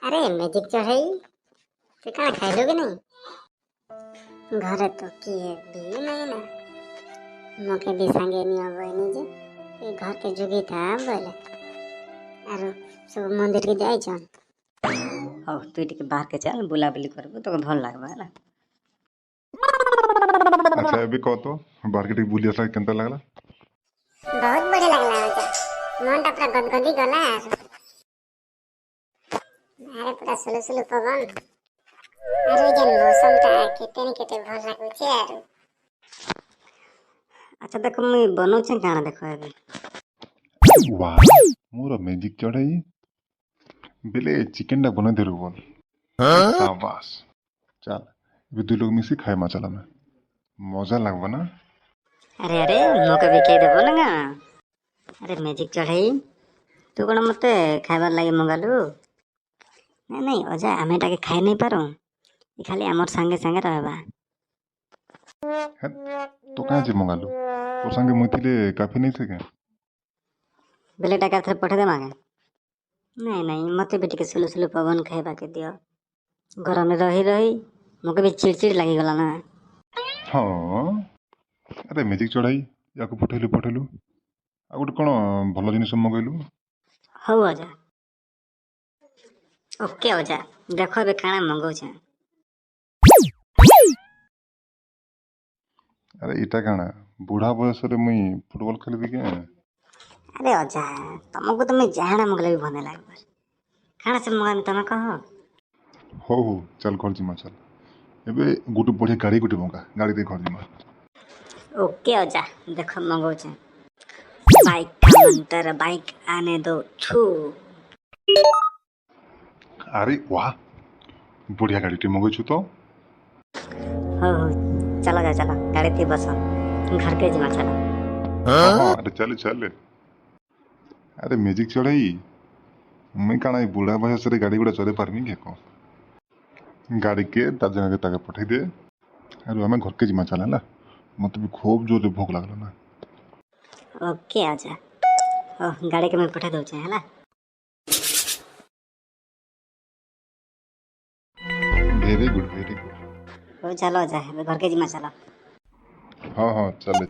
अरे मैजिक चढ़ाई से कहाँ खाइलोगे नहीं घरे तो किए भी नहीं ना मोके भी संगे नहीं आवे निजे ए घर के जुगी था बोले आरो सब मंदिर के जाय छन हौ तू टिके बाहर के चल बुलाबुली करबो तो भल लागबा है ना। अच्छा अभी कह तो बाहर के टिके बुलिया सा केंता लागला। बहुत बढ़िया लगला हो मन टा पूरा गदगदी गला अरे पूरा सुलु सुलु पवन अरे जन मौसम टा केते न केते भल लागु छे आरो अच्छा देख मुई बनौछे काना देखो अभी वाह मोर मैजिक चढ़ाई बेले चिकन टा बना देरु बोल शाबाश चल अभी दु लोग मिसी खाए मा चला में मजा लागबा ना। अरे अरे मोके भी कह देबो ना अरे मैजिक चढ़ाई तू कौन मते खाइबार लागे मंगालु नहीं नहीं अजा आमे टाके खाई नहीं पारू ई खाली हमर संगे संगे रहबा है तो कहाँ जे मंगालु तोर संगे मुथिले काफी नहीं थे क्या। बेले टाका थरे पठे दे मागे नहीं नहीं मते भी टिके सुलु सुलु पवन खाइबा के दियो घर में रही रही मोके भी चिड़चिड़ लागी गला ना। हाँ अरे मैजिक चढ़ाई याको पठेलु आ गोटे कौन भल जिनिस मंगैलु। हौ अजा ओके अजा देखो बे काना मंगौछे अरे इटा काना बुढ़ा बयस रे मुई फुटबॉल खेलबी के। अरे अजा तुमको तो मैं जाना मंगले भी भने लागबा खाना से मंगामी तमे कहो हो चल घर जिमा चल एबे गुटे बढ़िया गाड़ी गुटे मंगा गाड़ी दे घर जिमा। ओके अजा देखो मंगौछे बाइक का मंतर बाइक आने दो छू अरे वाह बढ़िया गाड़ी टे मंगै छु तो हो चलो गाड़ी थी बस घर के जिमा चलो हाँ अरे चल अरे मैजिक चढ़ाई मुई काना बुढ़ा बयस रे गाड़ी गुड़ा चले पारमी के को गाड़ी के ताजा के ताके पठाई दे अरे हमें घर के जिमा चला ना मत भी खूब जोर भूख लागला ना। ओके अजा ओ गाड़ी के मैं पठा दउछे हैला वेरी गुड हो चलो अजा घर के जिमा चलो हाँ चले